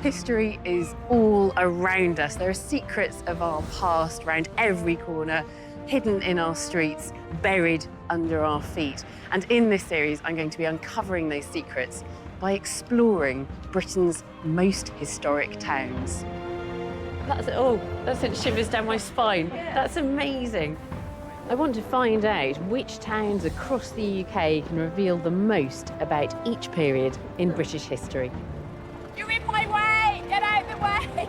history is all around us. There are secrets of our past around every corner, hidden in our streets, buried under our feet. And in this series, I'm going to be uncovering those secrets by exploring Britain's most historic towns. That sent shivers down my spine. That's amazing. I want to find out which towns across the UK can reveal the most about each period in British history. You're in my way! Get out of the way!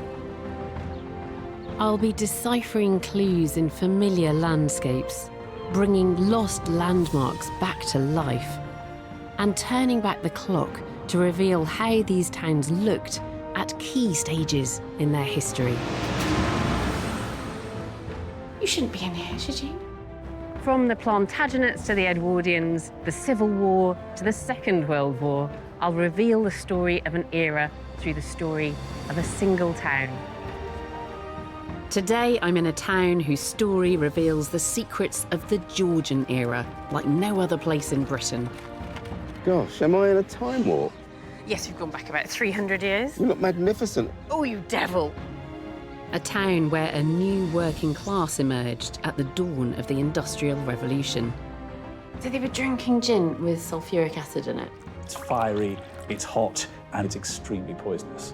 I'll be deciphering clues in familiar landscapes, bringing lost landmarks back to life, and turning back the clock to reveal how these towns looked at key stages in their history. You shouldn't be in here, should you? From the Plantagenets to the Edwardians, the Civil War to the Second World War, I'll reveal the story of an era through the story of a single town. Today, I'm in a town whose story reveals the secrets of the Georgian era, like no other place in Britain. Gosh, am I in a time warp? Yes, we've gone back about 300 years. You look magnificent. Oh, you devil! A town where a new working class emerged at the dawn of the Industrial Revolution. So they were drinking gin with sulfuric acid in it. It's fiery, it's hot, and it's extremely poisonous.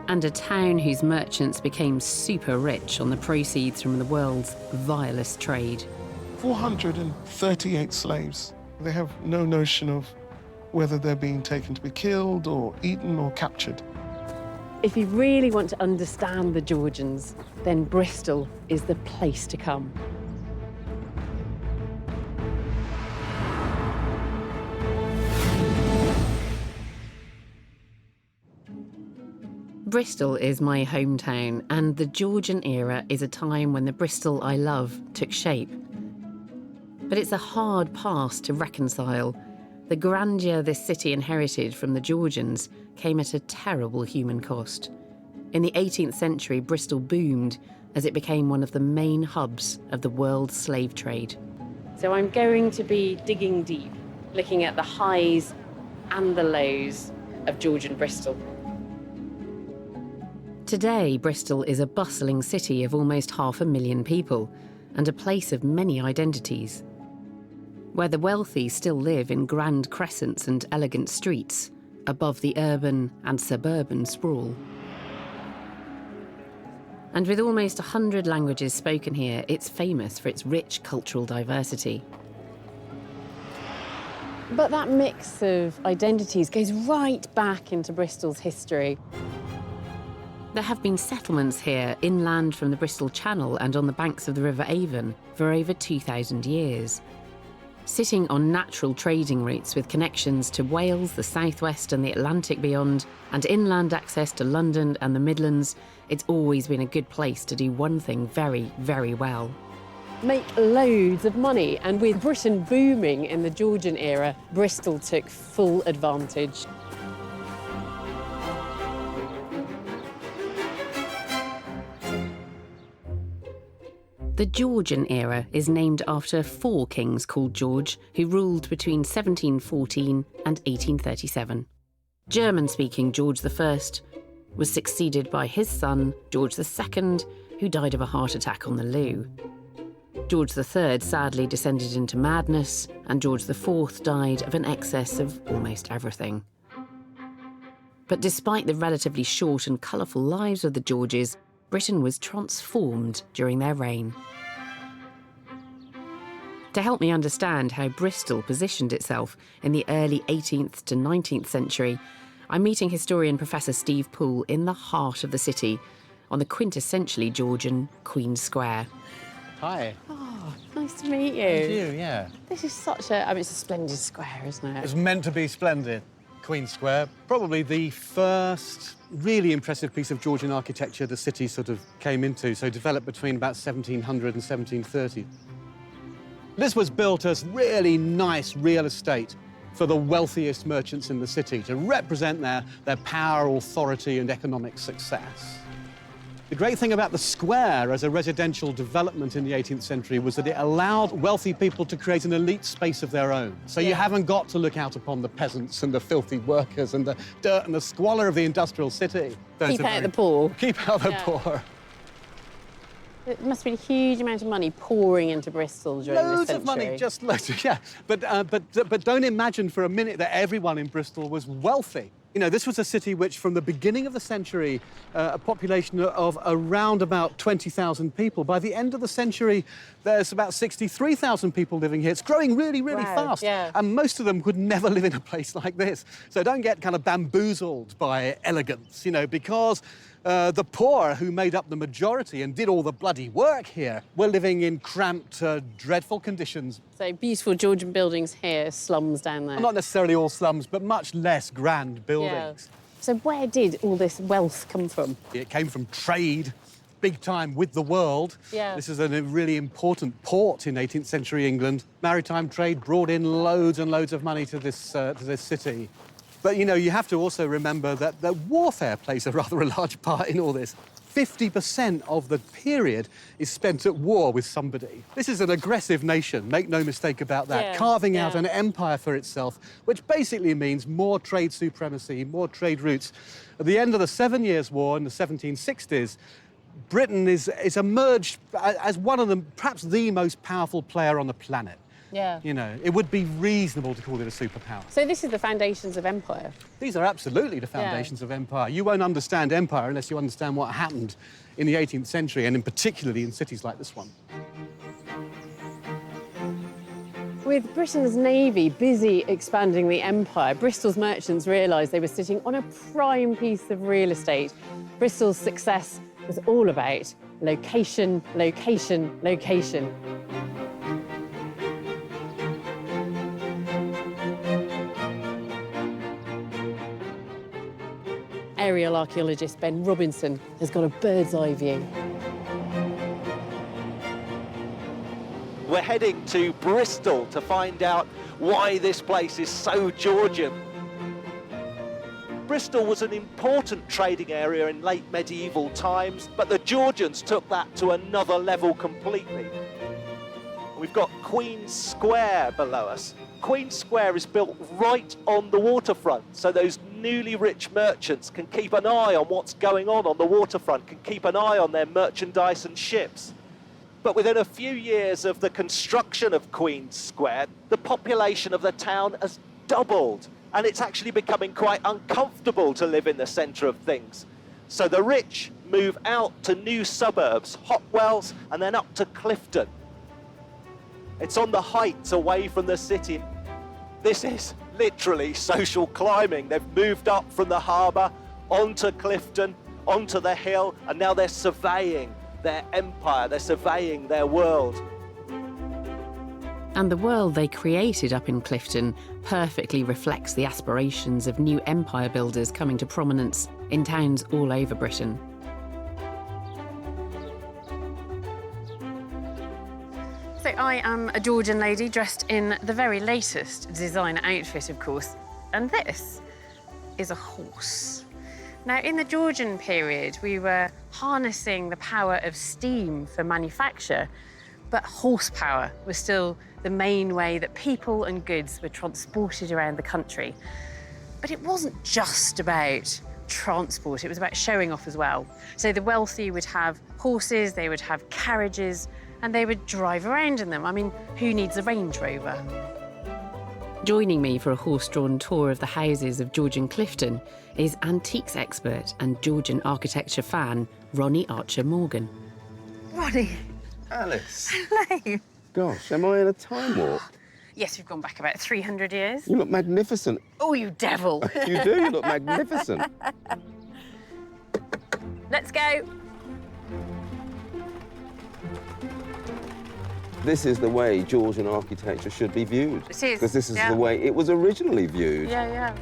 And a town whose merchants became super rich on the proceeds from the world's vilest trade. 438 slaves. They have no notion of whether they're being taken to be killed or eaten or captured. If you really want to understand the Georgians, then Bristol is the place to come. Bristol is my hometown, and the Georgian era is a time when the Bristol I love took shape. But it's a hard past to reconcile. The grandeur this city inherited from the Georgians came at a terrible human cost. In the 18th century, Bristol boomed as it became one of the main hubs of the world's slave trade. So I'm going to be digging deep, looking at the highs and the lows of Georgian Bristol. Today, Bristol is a bustling city of almost 500,000 people and a place of many identities, where the wealthy still live in grand crescents and elegant streets, above the urban and suburban sprawl. And with almost 100 languages spoken here, it's famous for its rich cultural diversity. But that mix of identities goes right back into Bristol's history. There have been settlements here inland from the Bristol Channel and on the banks of the River Avon for over 2,000 years. Sitting on natural trading routes with connections to Wales, the southwest and the Atlantic beyond, and inland access to London and the Midlands, it's always been a good place to do one thing very, very well. Make loads of money, and with Britain booming in the Georgian era, Bristol took full advantage. The Georgian era is named after 4 kings called George, who ruled between 1714 and 1837. German-speaking George I was succeeded by his son, George II, who died of a heart attack on the loo. George III sadly descended into madness, and George IV died of an excess of almost everything. But despite the relatively short and colourful lives of the Georges, Britain was transformed during their reign. To help me understand how Bristol positioned itself in the early 18th to 19th century, I'm meeting historian Professor Steve Poole in the heart of the city, on the quintessentially Georgian Queen's Square. Hi. Oh, nice to meet you. And you, yeah. This is such a, it's a splendid square, isn't it? It's meant to be splendid. Queen's Square, probably the first really impressive piece of Georgian architecture the city sort of came into, so developed between about 1700 and 1730. This was built as really nice real estate for the wealthiest merchants in the city to represent their power, authority and economic success. The great thing about the square as a residential development in the 18th century was that it allowed wealthy people to create an elite space of their own. So you haven't got to look out upon the peasants and the filthy workers and the dirt and the squalor of the industrial city. Keep out the poor. Keep out the poor. It must be a huge amount of money pouring into Bristol during this Loads century. of money, just loads, yeah. But don't imagine for a minute that everyone in Bristol was wealthy. You know, this was a city which, from the beginning of the century, a population of around about 20,000 people. By the end of the century, there's about 63,000 people living here. It's growing really, really fast. Yeah. And most of them could never live in a place like this. So don't get kind of bamboozled by elegance, you know, because the poor, who made up the majority and did all the bloody work here, were living in cramped, dreadful conditions. So beautiful Georgian buildings here, slums down there. Not necessarily all slums, but much less grand buildings. So where did all this wealth come from? It came from trade, big time with the world. Yeah. This is a really important port in 18th century England. Maritime trade brought in loads and loads of money to this city. But, you know, you have to also remember that warfare plays a rather large part in all this. 50% of the period is spent at war with somebody. This is an aggressive nation, make no mistake about that, carving out an empire for itself, which basically means more trade supremacy, more trade routes. At the end of the 7 Years' War in the 1760s, Britain is emerged as one of the, perhaps the most powerful player on the planet. Yeah. You know, it would be reasonable to call it a superpower. So this is the foundations of empire? These are absolutely the foundations of empire. You won't understand empire unless you understand what happened in the 18th century, and in particularly in cities like this one. With Britain's navy busy expanding the empire, Bristol's merchants realised they were sitting on a prime piece of real estate. Bristol's success was all about location, location, location. Aerial archaeologist Ben Robinson has got a bird's eye view. We're heading to Bristol to find out why this place is so Georgian. Bristol was an important trading area in late medieval times, but the Georgians took that to another level completely. We've got Queen Square below us. Queen Square is built right on the waterfront, so those newly rich merchants can keep an eye on what's going on the waterfront, can keep an eye on their merchandise and ships. But within a few years of the construction of Queen Square, the population of the town has doubled, and it's actually becoming quite uncomfortable to live in the centre of things. So the rich move out to new suburbs, Hotwells, and then up to Clifton. It's on the heights away from the city. This is literally social climbing. They've moved up from the harbour, onto Clifton, onto the hill, and now they're surveying their empire, they're surveying their world. And the world they created up in Clifton perfectly reflects the aspirations of new empire builders coming to prominence in towns all over Britain. So I am a Georgian lady dressed in the very latest designer outfit, of course, and this is a horse. Now, in the Georgian period, we were harnessing the power of steam for manufacture, but horsepower was still the main way that people and goods were transported around the country. But it wasn't just about transport, it was about showing off as well. So the wealthy would have horses, they would have carriages, and they would drive around in them. I mean, who needs a Range Rover? Joining me for a horse-drawn tour of the houses of Georgian Clifton is antiques expert and Georgian architecture fan, Ronnie Archer-Morgan. Ronnie. Alice. Hello. Gosh, am I in a time warp? Yes, we've gone back about 300 years. You look magnificent. Oh, you devil. You do, you look magnificent. Let's go. This is the way Georgian architecture should be viewed. It is, Because this is yeah. the way it was originally viewed. Yeah.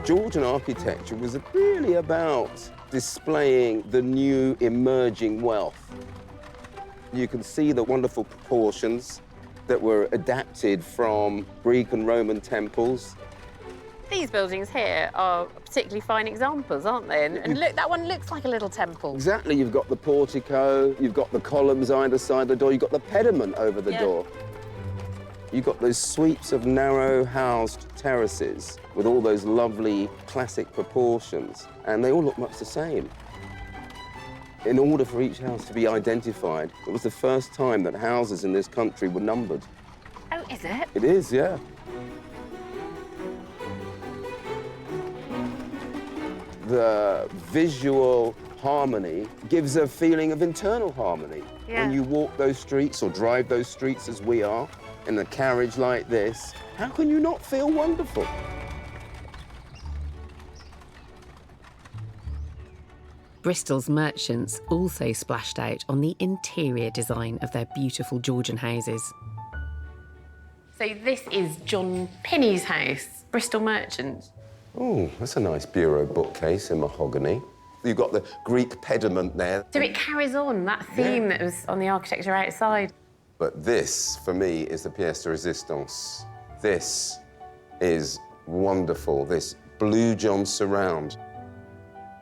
Georgian architecture was really about displaying the new emerging wealth. You can see the wonderful proportions that were adapted from Greek and Roman temples. These buildings here are particularly fine examples, aren't they? And look, that one looks like a little temple. Exactly, you've got the portico, you've got the columns either side of the door, you've got the pediment over the door. You've got those sweeps of narrow-housed terraces with all those lovely classic proportions, and they all look much the same. In order for each house to be identified, it was the first time that houses in this country were numbered. Oh, is it? It is, yeah. The visual harmony gives a feeling of internal harmony. Yeah. When you walk those streets or drive those streets as we are, in a carriage like this, how can you not feel wonderful? Bristol's merchants also splashed out on the interior design of their beautiful Georgian houses. So this is John Pinney's house, Bristol merchant. Oh, that's a nice bureau bookcase in mahogany. You've got the Greek pediment there. So it carries on that theme that was on the architecture outside. But this, for me, is the pièce de résistance. This is wonderful, this Blue John surround.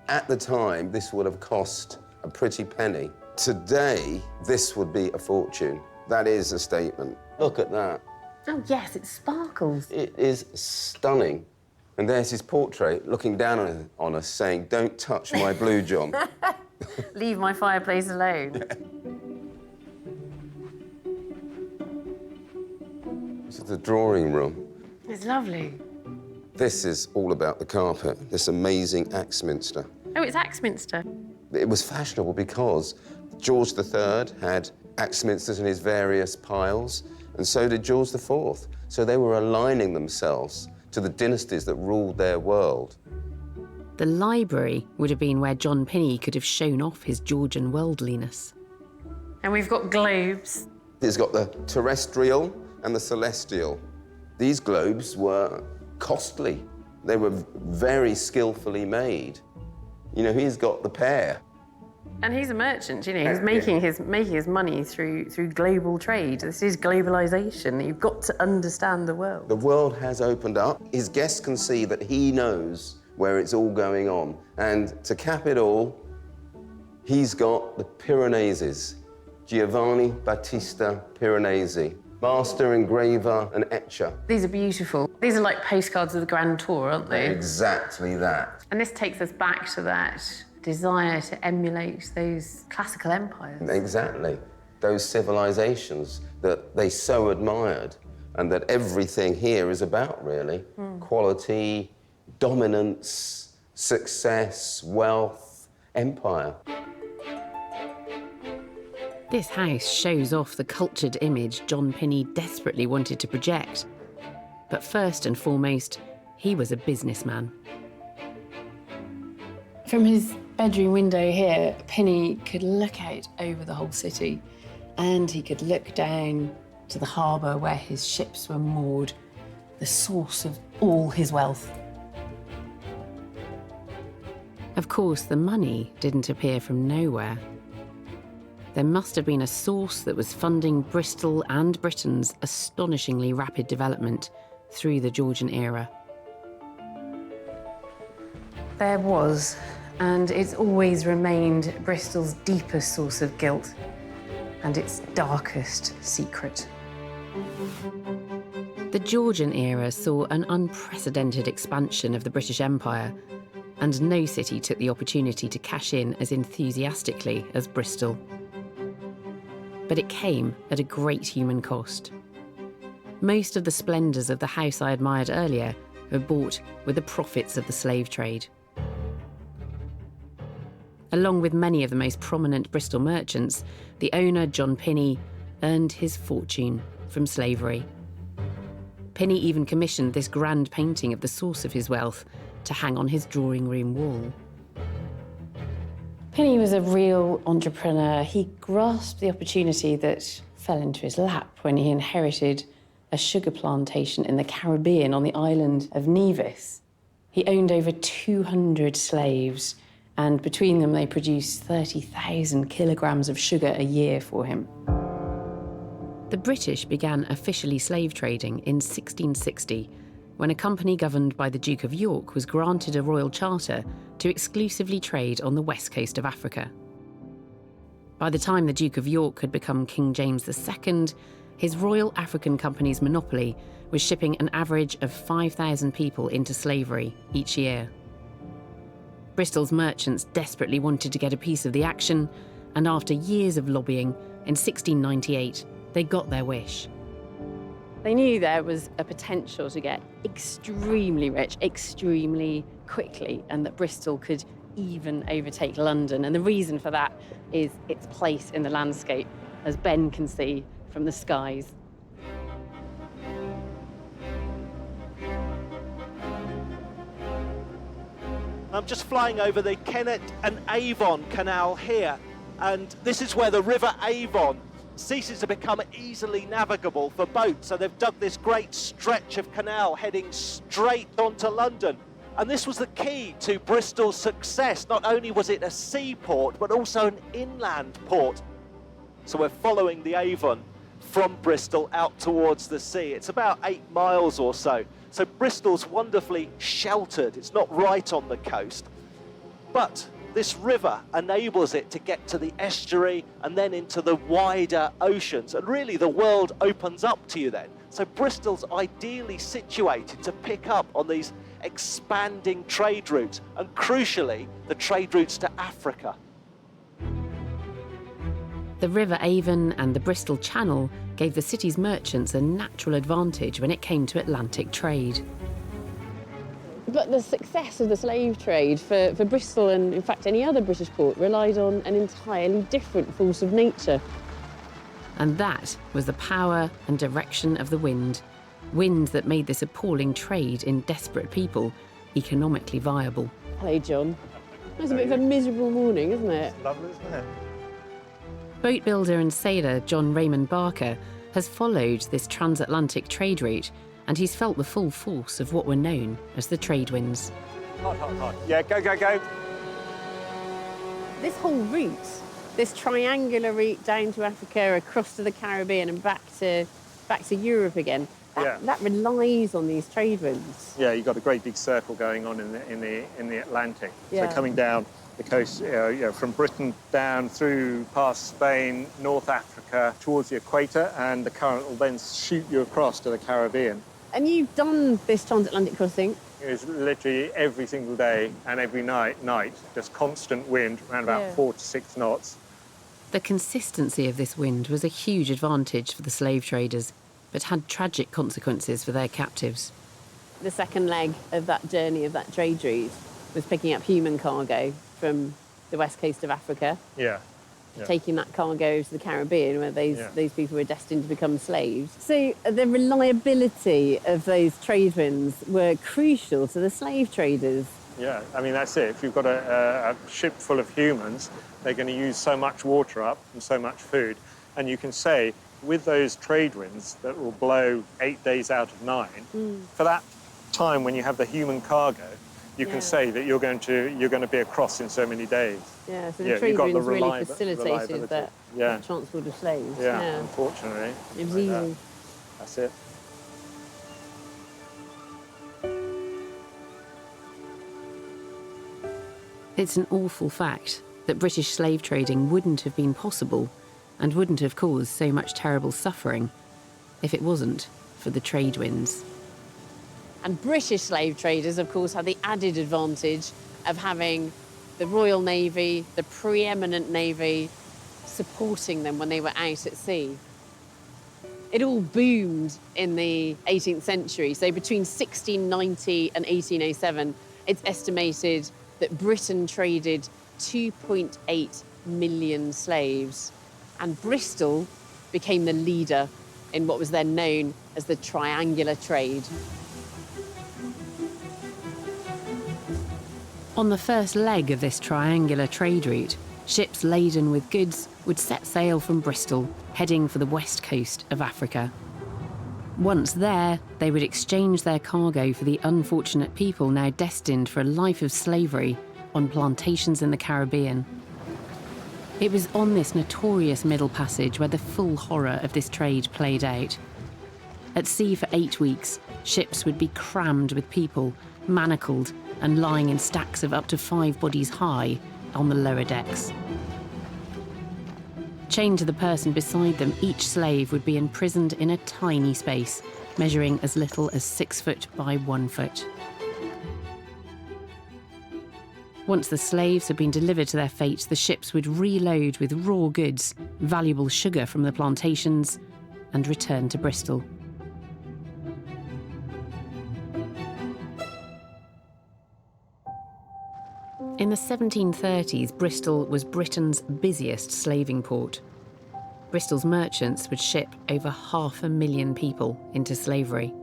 At the time, this would have cost a pretty penny. Today, this would be a fortune. That is a statement. Look at that. Oh, yes, it sparkles. It is stunning. And there's his portrait looking down on us saying, "Don't touch my Blue John." Leave my fireplace alone. This is the drawing room. It's lovely. This is all about the carpet, this amazing Axminster. Oh, it's Axminster. It was fashionable because George III had Axminsters in his various piles, and so did George IV. So they were aligning themselves to the dynasties that ruled their world. The library would have been where John Pinney could have shown off his Georgian worldliness. And we've got globes. It's got the terrestrial and the celestial. These globes were costly. They were very skillfully made. You know, he's got the pair. And he's a merchant, you know, he's making his money through global trade. This is globalization. You've got to understand the world. The world has opened up. His guests can see that he knows where it's all going on. And to cap it all, he's got the Piraneses, Giovanni Battista Piranesi, master engraver and etcher. These are beautiful. These are like postcards of the Grand Tour, aren't they? Exactly that. And this takes us back to that desire to emulate those classical empires. Exactly. Those civilizations that they so admired and that everything here is about, really. Quality, dominance, success, wealth, empire. This house shows off the cultured image John Pinney desperately wanted to project. But first and foremost, he was a businessman. From his bedroom window here, Pinney could look out over the whole city, and he could look down to the harbour where his ships were moored, the source of all his wealth. Of course, the money didn't appear from nowhere. There must have been a source that was funding Bristol and Britain's astonishingly rapid development through the Georgian era. There was, and it's always remained Bristol's deepest source of guilt and its darkest secret. The Georgian era saw an unprecedented expansion of the British Empire, and no city took the opportunity to cash in as enthusiastically as Bristol. But it came at a great human cost. Most of the splendours of the house I admired earlier were bought with the profits of the slave trade. Along with many of the most prominent Bristol merchants, the owner, John Pinney, earned his fortune from slavery. Pinney even commissioned this grand painting of the source of his wealth to hang on his drawing room wall. Pinney was a real entrepreneur. He grasped the opportunity that fell into his lap when he inherited a sugar plantation in the Caribbean on the island of Nevis. He owned over 200 slaves, and between them they produced 30,000 kilograms of sugar a year for him. The British began officially slave trading in 1660, when a company governed by the Duke of York was granted a royal charter to exclusively trade on the west coast of Africa. By the time the Duke of York had become King James II, his Royal African Company's monopoly was shipping an average of 5,000 people into slavery each year. Bristol's merchants desperately wanted to get a piece of the action, and after years of lobbying, in 1698, they got their wish. They knew there was a potential to get extremely rich, extremely quickly, and that Bristol could even overtake London. And the reason for that is its place in the landscape, as Ben can see from the skies. I'm just flying over the Kennet and Avon Canal here, and this is where the River Avon ceases to become easily navigable for boats. So they've dug this great stretch of canal heading straight onto London. And this was the key to Bristol's success. Not only was it a seaport, but also an inland port. So we're following the Avon from Bristol out towards the sea. It's about 8 miles or so. So Bristol's wonderfully sheltered. It's not right on the coast. But this river enables it to get to the estuary and then into the wider oceans. And really the world opens up to you then. So Bristol's ideally situated to pick up on these expanding trade routes, and crucially, the trade routes to Africa. The River Avon and the Bristol Channel gave the city's merchants a natural advantage when it came to Atlantic trade. But the success of the slave trade for Bristol, and in fact any other British port, relied on an entirely different force of nature. And that was the power and direction of the wind. Wind that made this appalling trade in desperate people economically viable. Hello, John. It's a bit of a miserable morning, isn't it? Lovely, isn't it? Boat builder and sailor John Raymond Barker has followed this transatlantic trade route, and he's felt the full force of what were known as the trade winds. Hot, hot, hot. Yeah, go, go, go. This whole route, this triangular route down to Africa, across to the Caribbean and back to Europe again, that relies on these trade winds. Yeah, you've got a great big circle going on in the Atlantic. Yeah. So coming down the coast, from Britain down through past Spain, North Africa, towards the equator, and the current will then shoot you across to the Caribbean. And you've done this transatlantic crossing? It's literally every single day and every night, just constant wind, around about 4 to 6 knots. The consistency of this wind was a huge advantage for the slave traders, but had tragic consequences for their captives. The second leg of that journey, of that trade route, was picking up human cargo from the west coast of Africa, taking that cargo to the Caribbean, where those people were destined to become slaves. So the reliability of those trade winds were crucial to the slave traders. Yeah, I mean, that's it. If you've got a ship full of humans, they're going to use so much water up and so much food. And you can say, with those trade winds that will blow 8 days out of 9, for that time when you have the human cargo, you can say that you're going to be across in so many days. Yeah, so the trade winds really facilitated that transport of slaves. Yeah, unfortunately. It was easy. That's it. It's an awful fact that British slave trading wouldn't have been possible and wouldn't have caused so much terrible suffering if it wasn't for the trade winds. And British slave traders, of course, had the added advantage of having the Royal Navy, the preeminent navy, supporting them when they were out at sea. It all boomed in the 18th century. So between 1690 and 1807, it's estimated that Britain traded 2.8 million slaves. And Bristol became the leader in what was then known as the triangular trade. On the first leg of this triangular trade route, ships laden with goods would set sail from Bristol, heading for the west coast of Africa. Once there, they would exchange their cargo for the unfortunate people now destined for a life of slavery on plantations in the Caribbean. It was on this notorious Middle Passage where the full horror of this trade played out. At sea for 8 weeks, ships would be crammed with people, manacled and lying in stacks of up to 5 bodies high on the lower decks. Chained to the person beside them, each slave would be imprisoned in a tiny space, measuring as little as 6 foot by 1 foot. Once the slaves had been delivered to their fate, the ships would reload with raw goods, valuable sugar from the plantations, and return to Bristol. In the 1730s, Bristol was Britain's busiest slaving port. Bristol's merchants would ship over 500,000 people into slavery.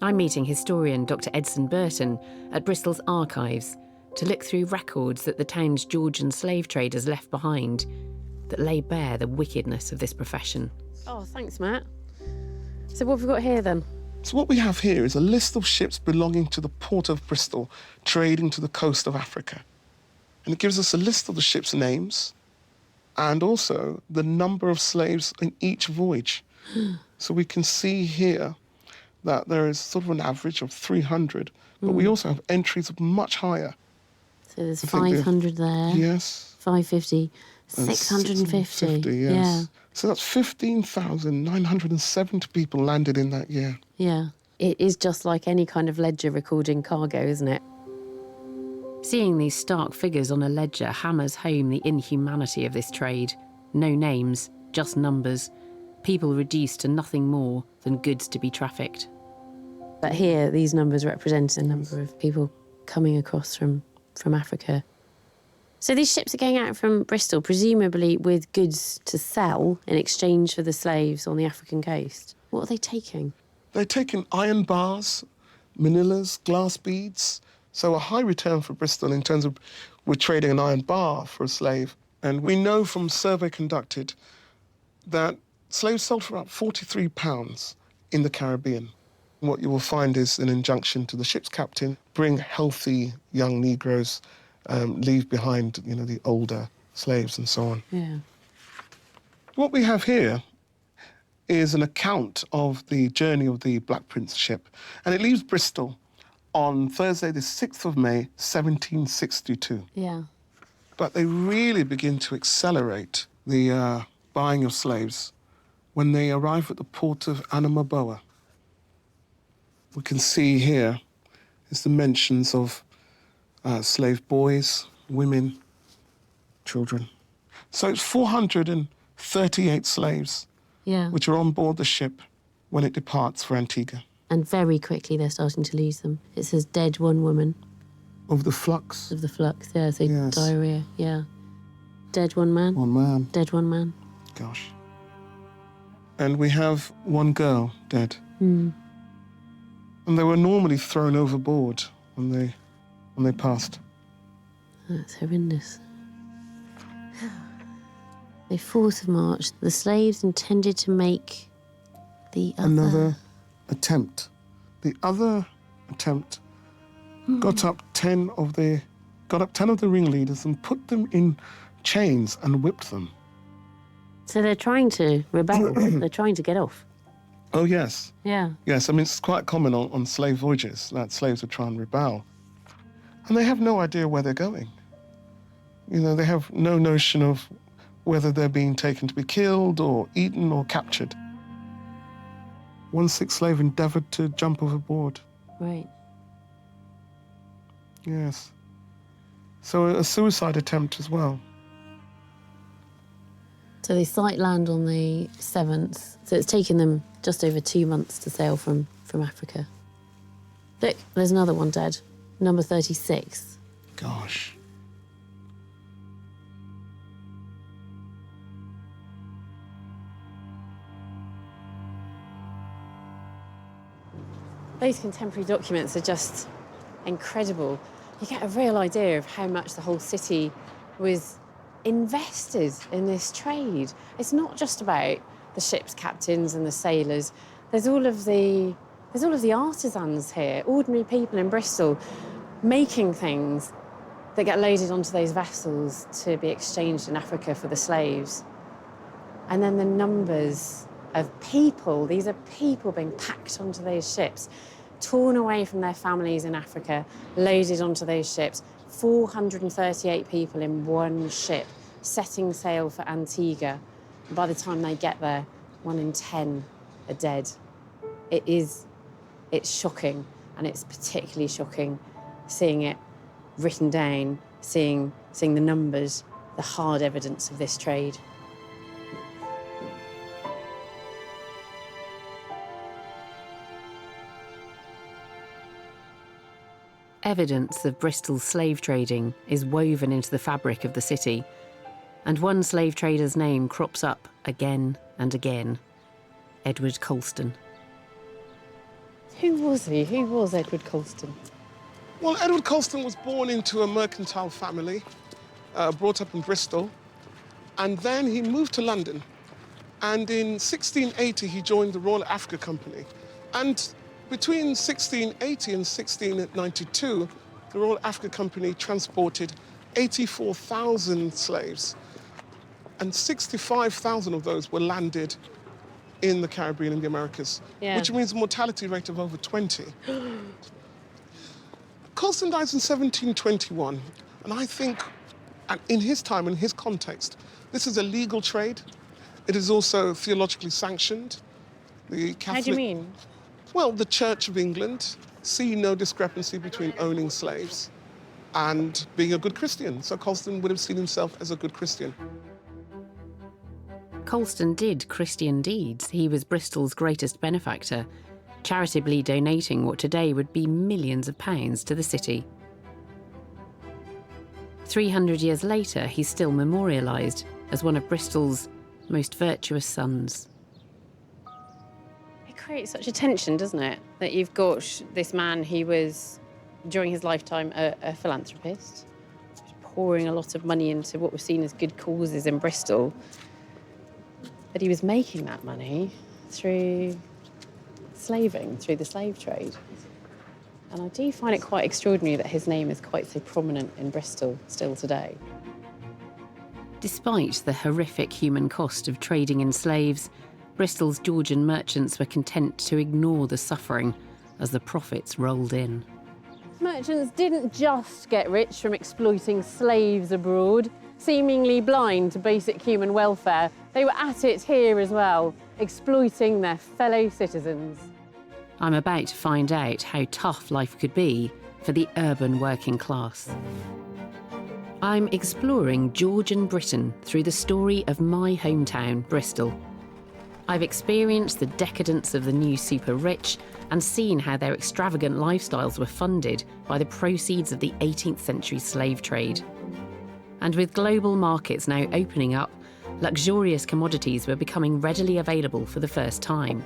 I'm meeting historian Dr. Edson Burton at Bristol's archives to look through records that the town's Georgian slave traders left behind that lay bare the wickedness of this profession. Oh, thanks, Matt. So what have we got here then? So what we have here is a list of ships belonging to the port of Bristol trading to the coast of Africa. And it gives us a list of the ships' names and also the number of slaves in each voyage. So we can see here that there is sort of an average of 300, but we also have entries of much higher. So there's 500 there. Yes. 550, 650. Yes. Yeah. So that's 15,970 people landed in that year. Yeah. It is just like any kind of ledger recording cargo, isn't it? Seeing these stark figures on a ledger hammers home the inhumanity of this trade. No names, just numbers. People reduced to nothing more than goods to be trafficked. But here, these numbers represent a number of people coming across from Africa. So these ships are going out from Bristol, presumably with goods to sell in exchange for the slaves on the African coast. What are they taking? They're taking iron bars, manillas, glass beads. So a high return for Bristol in terms of we're trading an iron bar for a slave. And we know from a survey conducted that slaves sold for about £43 in the Caribbean. What you will find is an injunction to the ship's captain, bring healthy young Negroes, leave behind, the older slaves and so on. Yeah. What we have here is an account of the journey of the Black Prince ship, and it leaves Bristol on Thursday, the 6th of May, 1762. Yeah. But they really begin to accelerate the buying of slaves when they arrive at the port of Anamaboa. We can see here is the mentions of slave boys, women, children. So it's 438 slaves which are on board the ship when it departs for Antigua. And very quickly they're starting to lose them. It says dead 1 woman. Of the flux? Of the flux, yeah, so Yes. diarrhea, yeah. Dead 1 man. 1 man. Dead 1 man. Gosh. And we have 1 girl dead. Mm. And they were normally thrown overboard when they passed. That's horrendous. The 4th of March, the slaves intended to make the other... Another attempt. The other attempt got up 10 of the ringleaders and put them in chains and whipped them. So they're trying to rebel. They're trying to get off. Oh, yes. Yeah. Yes, I mean, it's quite common on slave voyages that slaves would try and rebel. And they have no idea where they're going. They have no notion of whether they're being taken to be killed or eaten or captured. 1 sick slave endeavored to jump overboard. Right. Yes. So a suicide attempt as well. So they sight land on the 7th. So it's taken them just over 2 months to sail from Africa. Look, there's another one dead. Number 36. Gosh. Those contemporary documents are just incredible. You get a real idea of how much the whole city was invested in this trade. It's not just about the ship's captains and the sailors. There's all of the artisans here, ordinary people in Bristol, making things that get loaded onto those vessels to be exchanged in Africa for the slaves. And then the numbers of people. These are people being packed onto those ships, torn away from their families in Africa, loaded onto those ships. 438 people in one ship, setting sail for Antigua. And by the time they get there, 1 in 10 are dead. It's shocking, and it's particularly shocking seeing it written down, seeing the numbers, the hard evidence of this trade. Evidence of Bristol's slave trading is woven into the fabric of the city, and one slave trader's name crops up again and again: Edward Colston. Who was he? Who was Edward Colston? Well, Edward Colston was born into a mercantile family, brought up in Bristol, and then he moved to London. And in 1680, he joined the Royal Africa Company. And between 1680 and 1692, the Royal Africa Company transported 84,000 slaves, and 65,000 of those were landed in the Caribbean and the Americas, which means a mortality rate of over 20. Colston dies in 1721, and I think, in his time, in his context, this is a legal trade. It is also theologically sanctioned. The Catholic... How do you mean? Well, the Church of England see no discrepancy between owning slaves and being a good Christian. So Colston would have seen himself as a good Christian. Colston did Christian deeds. He was Bristol's greatest benefactor, charitably donating what today would be millions of pounds to the city. 300 years later, he's still memorialised as one of Bristol's most virtuous sons. It creates such a tension, doesn't it? That you've got this man who was, during his lifetime, a philanthropist, pouring a lot of money into what was seen as good causes in Bristol. But he was making that money through slaving, through the slave trade. And I do find it quite extraordinary that his name is quite so prominent in Bristol still today. Despite the horrific human cost of trading in slaves, Bristol's Georgian merchants were content to ignore the suffering as the profits rolled in. Merchants didn't just get rich from exploiting slaves abroad, seemingly blind to basic human welfare. They were at it here as well, exploiting their fellow citizens. I'm about to find out how tough life could be for the urban working class. I'm exploring Georgian Britain through the story of my hometown, Bristol. I've experienced the decadence of the new super rich and seen how their extravagant lifestyles were funded by the proceeds of the 18th century slave trade. And with global markets now opening up, luxurious commodities were becoming readily available for the first time.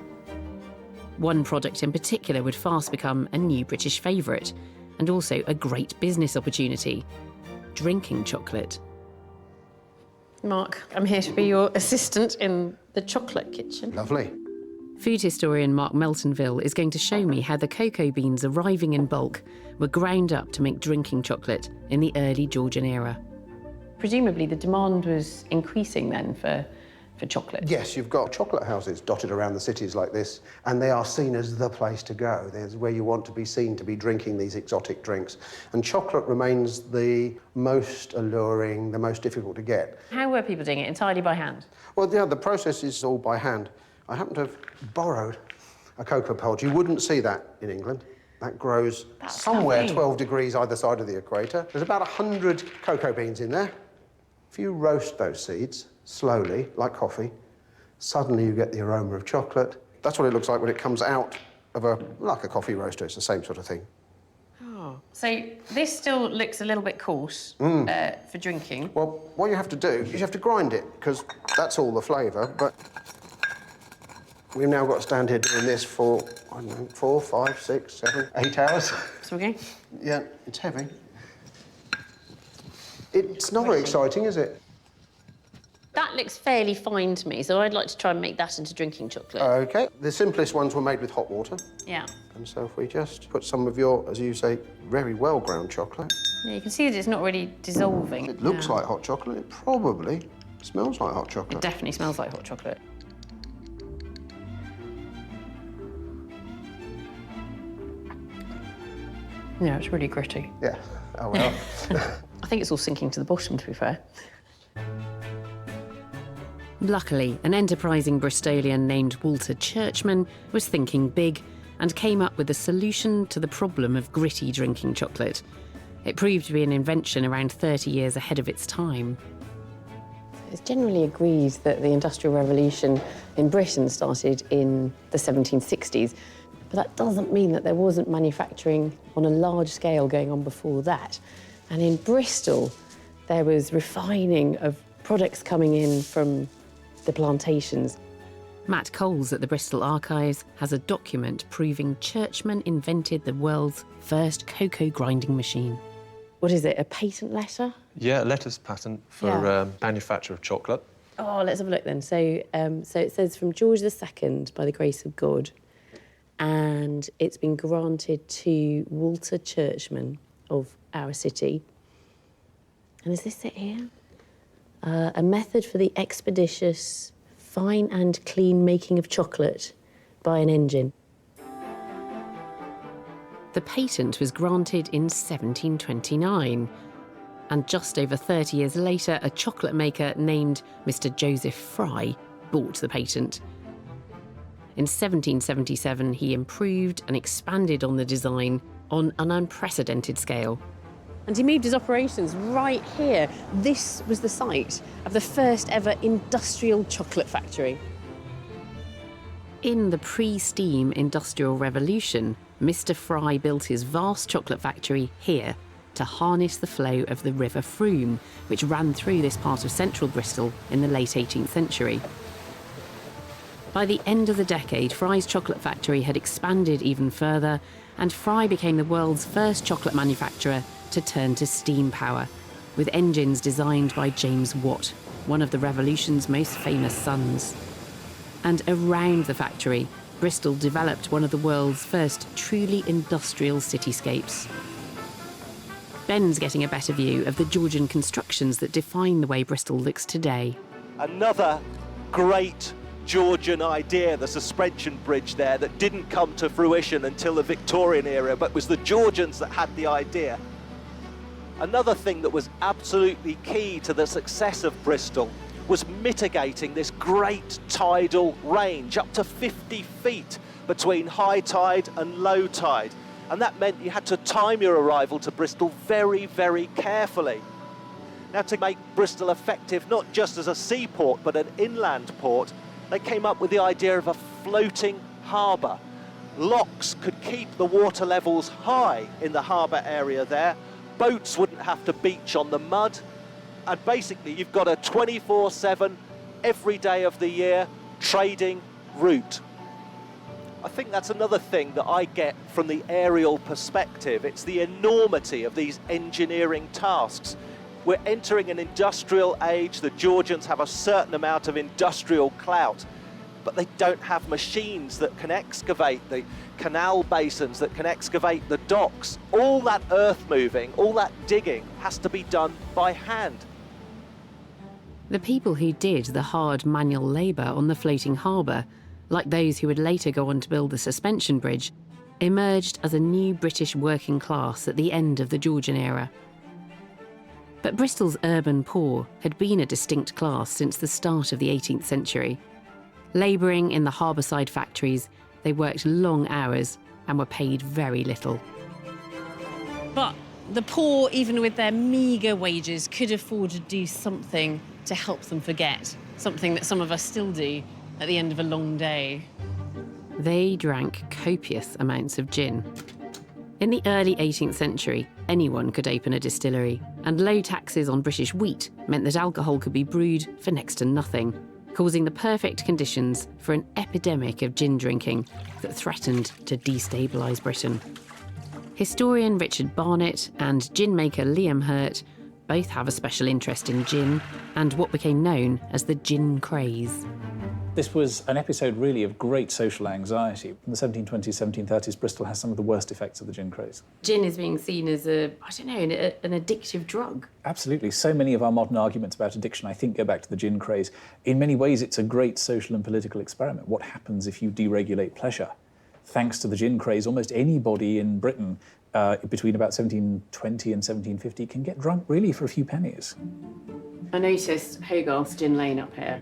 One product in particular would fast become a new British favourite, and also a great business opportunity: drinking chocolate. Mark, I'm here to be your assistant in the chocolate kitchen. Lovely. Food historian Mark Meltonville is going to show me how the cocoa beans arriving in bulk were ground up to make drinking chocolate in the early Georgian era. Presumably the demand was increasing then for chocolate. Yes, you've got chocolate houses dotted around the cities like this, and they are seen as the place to go. There's where you want to be seen to be drinking these exotic drinks. And chocolate remains the most alluring, the most difficult to get. How were people doing it? Entirely by hand? Well, yeah, the process is all by hand. I happen to have borrowed a cocoa pod. You wouldn't see that in England. That grows somewhere lovely. 12 degrees either side of the equator. There's about 100 cocoa beans in there. If you roast those seeds slowly, like coffee, suddenly you get the aroma of chocolate. That's what it looks like when it comes out of like a coffee roaster. It's the same sort of thing. Oh. So this still looks a little bit coarse for drinking. Well, what you have to do is you have to grind it, because that's all the flavour, but we've now got to stand here doing this for, I don't know, 4, 5, 6, 7, 8 hours. So we're going? Yeah, it's heavy. It's not very exciting, is it? That looks fairly fine to me, so I'd like to try and make that into drinking chocolate. OK. The simplest ones were made with hot water. Yeah. And so if we just put some of your, as you say, very well-ground chocolate. Yeah, you can see that it's not really dissolving. It looks like hot chocolate. It probably smells like hot chocolate. It definitely smells like hot chocolate. Yeah, it's really gritty. Yeah. Oh, well. I think it's all sinking to the bottom, to be fair. Luckily, an enterprising Bristolian named Walter Churchman was thinking big and came up with a solution to the problem of gritty drinking chocolate. It proved to be an invention around 30 years ahead of its time. It's generally agreed that the Industrial Revolution in Britain started in the 1760s, but that doesn't mean that there wasn't manufacturing on a large scale going on before that. And in Bristol, there was refining of products coming in from the plantations. Matt Coles at the Bristol Archives has a document proving Churchman invented the world's first cocoa grinding machine. What is it, a patent letter? Yeah, a letters patent for manufacture of chocolate. Oh, let's have a look then. So it says from George II, by the grace of God, and it's been granted to Walter Churchman of our city. And is this it here? A method for the expeditious, fine and clean making of chocolate by an engine. The patent was granted in 1729, and just over 30 years later, a chocolate maker named Mr. Joseph Fry bought the patent. In 1777, he improved and expanded on the design on an unprecedented scale. And he moved his operations right here. This was the site of the first ever industrial chocolate factory. In the pre-steam Industrial Revolution, Mr. Fry built his vast chocolate factory here to harness the flow of the River Frome, which ran through this part of central Bristol in the late 18th century. By the end of the decade, Fry's chocolate factory had expanded even further, and Fry became the world's first chocolate manufacturer to turn to steam power, with engines designed by James Watt, one of the Revolution's most famous sons. And around the factory, Bristol developed one of the world's first truly industrial cityscapes. Ben's getting a better view of the Georgian constructions that define the way Bristol looks today. Another great Georgian idea, the suspension bridge there, that didn't come to fruition until the Victorian era, but was the Georgians that had the idea. Another thing that was absolutely key to the success of Bristol was mitigating this great tidal range, up to 50 feet between high tide and low tide. And that meant you had to time your arrival to Bristol very, very carefully. Now, to make Bristol effective, not just as a seaport, but an inland port, they came up with the idea of a floating harbour. Locks could keep the water levels high in the harbour area there. Boats wouldn't have to beach on the mud. And basically, you've got a 24/7, every day of the year, trading route. I think that's another thing that I get from the aerial perspective. It's the enormity of these engineering tasks. We're entering an industrial age. The Georgians have a certain amount of industrial clout, but they don't have machines that can excavate the canal basins, that can excavate the docks. All that earth moving, all that digging has to be done by hand. The people who did the hard manual labour on the floating harbour, like those who would later go on to build the suspension bridge, emerged as a new British working class at the end of the Georgian era. But Bristol's urban poor had been a distinct class since the start of the 18th century. Labouring in the harbourside factories, they worked long hours and were paid very little. But the poor, even with their meagre wages, could afford to do something to help them forget, something that some of us still do at the end of a long day. They drank copious amounts of gin. In the early 18th century, anyone could open a distillery, and low taxes on British wheat meant that alcohol could be brewed for next to nothing, causing the perfect conditions for an epidemic of gin drinking that threatened to destabilise Britain. Historian Richard Barnett and gin maker Liam Hurt both have a special interest in gin and what became known as the gin craze. This was an episode really of great social anxiety. In the 1720s, 1730s, Bristol has some of the worst effects of the gin craze. Gin is being seen as an addictive drug. Absolutely. So many of our modern arguments about addiction, I think, go back to the gin craze. In many ways, it's a great social and political experiment. What happens if you deregulate pleasure? Thanks to the gin craze, almost anybody in Britain between about 1720 and 1750 can get drunk really for a few pennies. I noticed Hogarth's Gin Lane up here.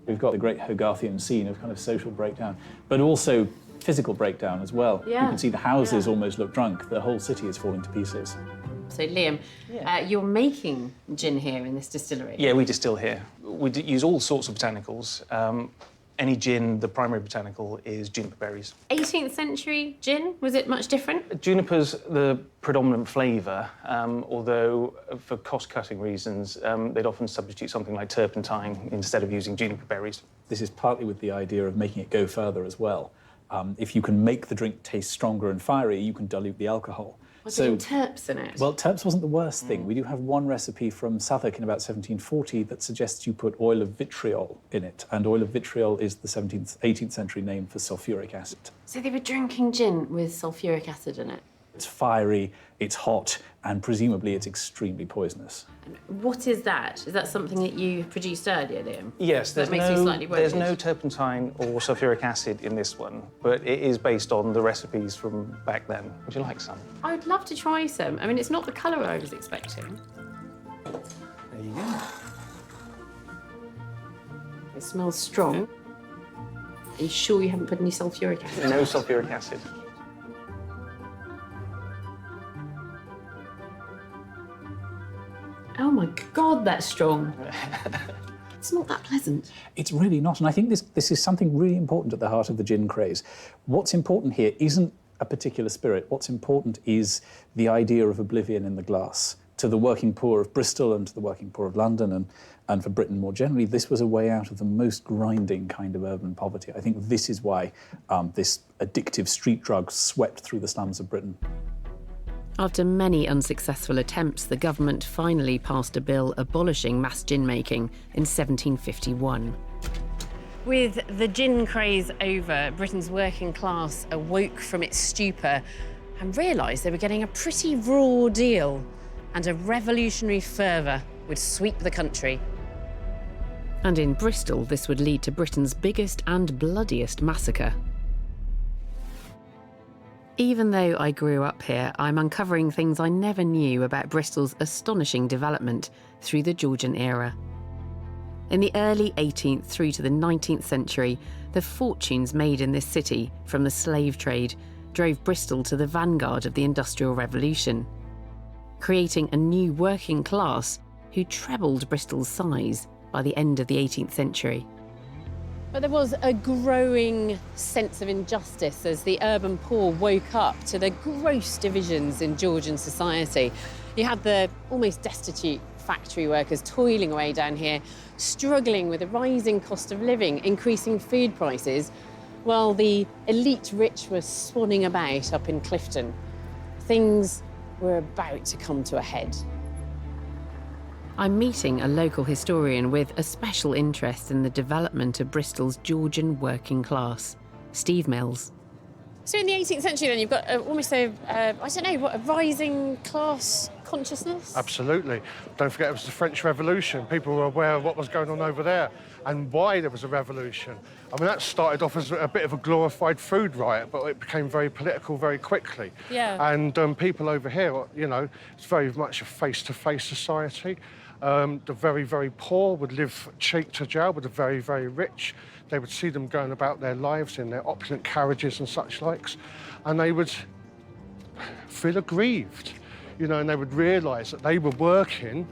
We've got the great Hogarthian scene of kind of social breakdown, but also physical breakdown as well. Yeah. You can see the houses almost look drunk. The whole city is falling to pieces. So, Liam, you're making gin here in this distillery? Yeah, we distill here. We use all sorts of botanicals. Any gin, the primary botanical is juniper berries. 18th century gin, was it much different? Juniper's the predominant flavour, although for cost-cutting reasons, they'd often substitute something like turpentine instead of using juniper berries. This is partly with the idea of making it go further as well. If you can make the drink taste stronger and fiery, you can dilute the alcohol. Was it terps in it? Well, terps wasn't the worst thing. We do have one recipe from Southwark in about 1740 that suggests you put oil of vitriol in it, and oil of vitriol is the 18th century name for sulfuric acid. So they were drinking gin with sulfuric acid in it? It's fiery, it's hot, and presumably it's extremely poisonous. What is that? Is that something that you produced earlier, Liam? Yes, That makes me slightly there's worried. no turpentine or sulfuric acid in this one, but it is based on the recipes from back then. Would you like some? I would love to try some. I mean, it's not the colour I was expecting. There you go. It smells strong. Are you sure you haven't put any sulfuric acid? No sulfuric acid. Oh my God, that's strong. It's not that pleasant. It's really not, and I think this is something really important at the heart of the gin craze. What's important here isn't a particular spirit. What's important is the idea of oblivion in the glass. To the working poor of Bristol and to the working poor of London and for Britain more generally, this was a way out of the most grinding kind of urban poverty. I think this is why this addictive street drug swept through the slums of Britain. After many unsuccessful attempts, the government finally passed a bill abolishing mass gin making in 1751. With the gin craze over, Britain's working class awoke from its stupor and realised they were getting a pretty raw deal, and a revolutionary fervour would sweep the country. And in Bristol, this would lead to Britain's biggest and bloodiest massacre. Even though I grew up here, I'm uncovering things I never knew about Bristol's astonishing development through the Georgian era. In the early 18th through to the 19th century, the fortunes made in this city from the slave trade drove Bristol to the vanguard of the Industrial Revolution, creating a new working class who trebled Bristol's size by the end of the 18th century. But there was a growing sense of injustice as the urban poor woke up to the gross divisions in Georgian society. You had the almost destitute factory workers toiling away down here, struggling with the rising cost of living, increasing food prices, while the elite rich were swanning about up in Clifton. Things were about to come to a head. I'm meeting a local historian with a special interest in the development of Bristol's Georgian working class, Steve Mills. So in the 18th century then you've got almost a rising class consciousness? Absolutely. Don't forget it was the French Revolution. People were aware of what was going on over there and why there was a revolution. I mean, that started off as a bit of a glorified food riot, but it became very political very quickly. Yeah. And people over here, you know, it's very much a face-to-face society. The very, very poor would live cheek to jowl with the very, very rich. They would see them going about their lives in their opulent carriages and such likes, and they would feel aggrieved, you know, and they would realise that they were working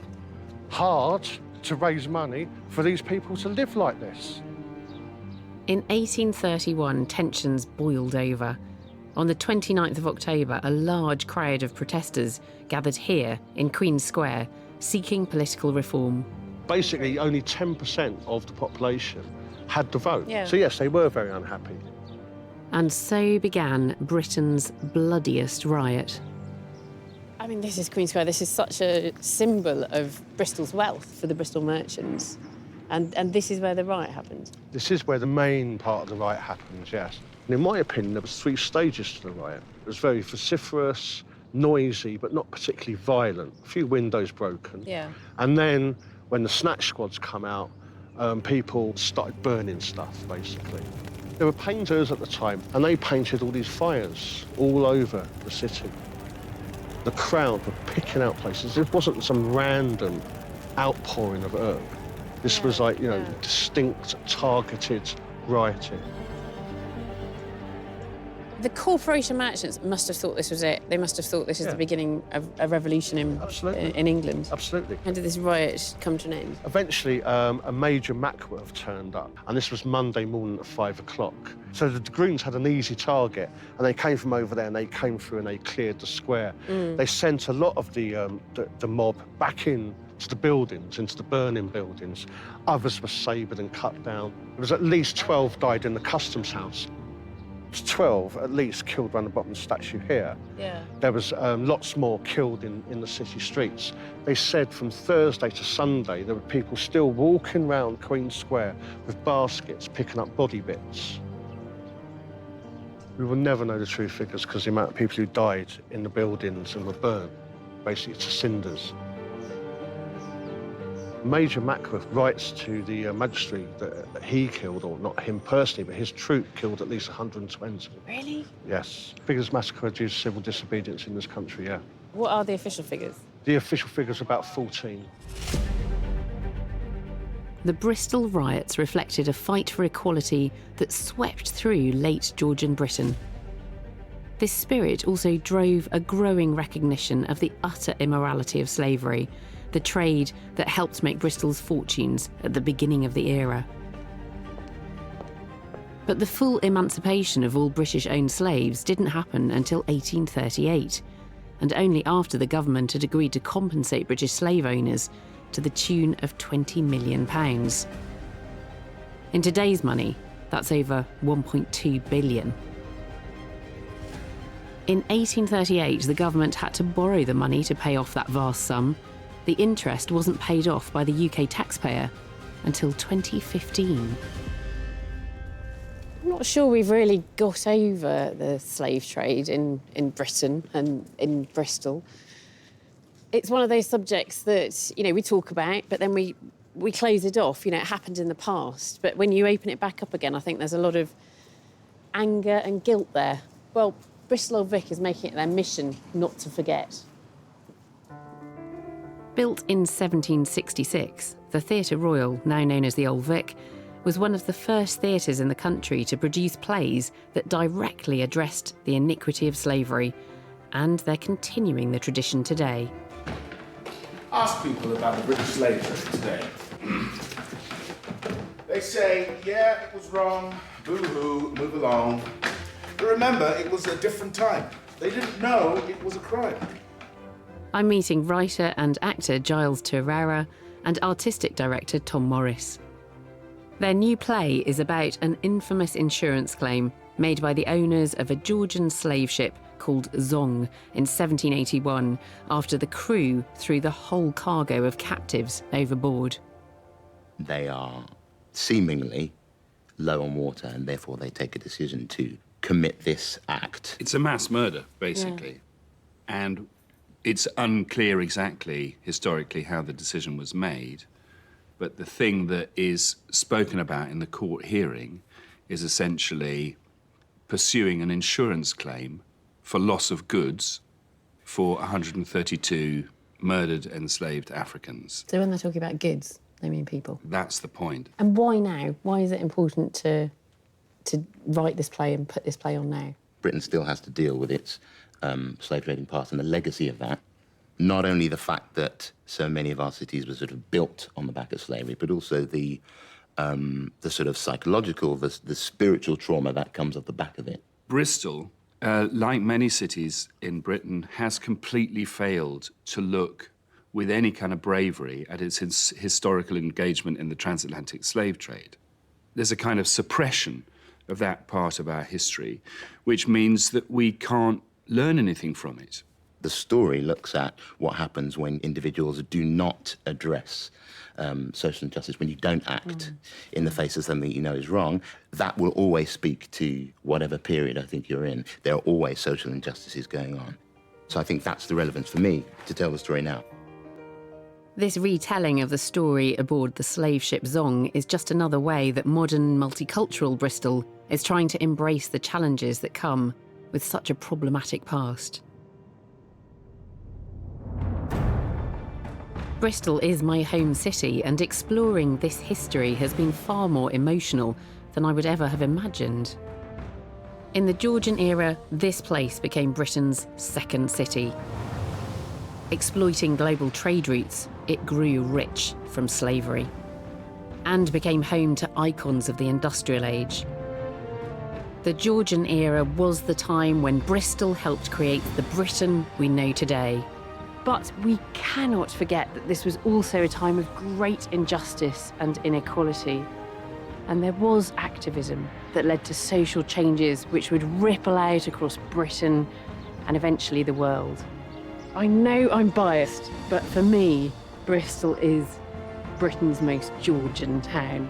hard to raise money for these people to live like this. In 1831, tensions boiled over. On the 29th of October, a large crowd of protesters gathered here in Queen's Square, seeking political reform. Basically, only 10% of the population had the vote. Yeah. So yes, they were very unhappy. And so began Britain's bloodiest riot. I mean, this is Queen Square. This is such a symbol of Bristol's wealth for the Bristol merchants. And this is where the riot happened. This is where the main part of the riot happens, yes. And in my opinion, there was 3 stages to the riot. It was very vociferous, noisy, but not particularly violent. A few windows broken. Yeah. And then when the snatch squads come out, people started burning stuff, basically. There were painters at the time, and they painted all these fires all over the city. The crowd were picking out places. It wasn't some random outpouring of herb. This was like, you know, distinct, targeted rioting. The corporation merchants must have thought this was it. They must have thought this is the beginning of a revolution in England. Absolutely. How did this riot come to an end? Eventually, a Major Mackworth turned up, and this was Monday morning at 5 o'clock. So the Dragoons had an easy target, and they came from over there, and they came through and they cleared the square. They sent a lot of the mob back in to the buildings, into the burning buildings. Others were sabred and cut down. There was at least 12 died in the customs house. 12 at least killed around the bottom of the statue here. Yeah. There was lots more killed in the city streets. They said from Thursday to Sunday there were people still walking around Queen Square with baskets picking up body bits. We will never know the true figures because the amount of people who died in the buildings and were burned, basically to cinders. Major Mackworth writes to the magistrate that he killed, or not him personally, but his troop killed at least 120. Really? Yes. Biggest massacre due to civil disobedience in this country, yeah. What are the official figures? The official figure's about 14. The Bristol riots reflected a fight for equality that swept through late Georgian Britain. This spirit also drove a growing recognition of the utter immorality of slavery, the trade that helped make Bristol's fortunes at the beginning of the era. But the full emancipation of all British-owned slaves didn't happen until 1838, and only after the government had agreed to compensate British slave owners to the tune of £20 million. In today's money, that's over £1.2 billion. In 1838, the government had to borrow the money to pay off that vast sum. The interest wasn't paid off by the UK taxpayer until 2015. I'm not sure we've really got over the slave trade in Britain and in Bristol. It's one of those subjects that, you know, we talk about, but then we close it off. You know, it happened in the past. But when you open it back up again, I think there's a lot of anger and guilt there. Well, Bristol Old Vic is making it their mission not to forget. Built in 1766, the Theatre Royal, now known as the Old Vic, was one of the first theatres in the country to produce plays that directly addressed the iniquity of slavery, and they're continuing the tradition today. Ask people about the British slave trade today. They say, yeah, it was wrong, boo-hoo, move along. But remember, it was a different time. They didn't know it was a crime. I'm meeting writer and actor Giles Turara and artistic director Tom Morris. Their new play is about an infamous insurance claim made by the owners of a Georgian slave ship called Zong in 1781 after the crew threw the whole cargo of captives overboard. They are seemingly low on water and therefore they take a decision to commit this act. It's a mass murder, basically. Yeah. And it's unclear exactly, historically, how the decision was made, but the thing that is spoken about in the court hearing is essentially pursuing an insurance claim for loss of goods for 132 murdered, enslaved Africans. So when they're talking about goods, they mean people? That's the point. And why now? Why is it important to write this play and put this play on now? Britain still has to deal with its slave trading past and the legacy of that. Not only the fact that so many of our cities were sort of built on the back of slavery, but also the sort of psychological, the spiritual trauma that comes off the back of it. Bristol, like many cities in Britain, has completely failed to look with any kind of bravery at its historical engagement in the transatlantic slave trade. There's a kind of suppression of that part of our history, which means that we can't learn anything from it. The story looks at what happens when individuals do not address social injustice, when you don't act in the face of something you know is wrong. That will always speak to whatever period I think you're in. There are always social injustices going on. So I think that's the relevance for me to tell the story now. This retelling of the story aboard the slave ship Zong is just another way that modern, multicultural Bristol is trying to embrace the challenges that come with such a problematic past. Bristol is my home city, and exploring this history has been far more emotional than I would ever have imagined. In the Georgian era, this place became Britain's second city. Exploiting global trade routes, it grew rich from slavery and became home to icons of the industrial age. The Georgian era was the time when Bristol helped create the Britain we know today. But we cannot forget that this was also a time of great injustice and inequality. And there was activism that led to social changes which would ripple out across Britain and eventually the world. I know I'm biased, but for me, Bristol is Britain's most Georgian town.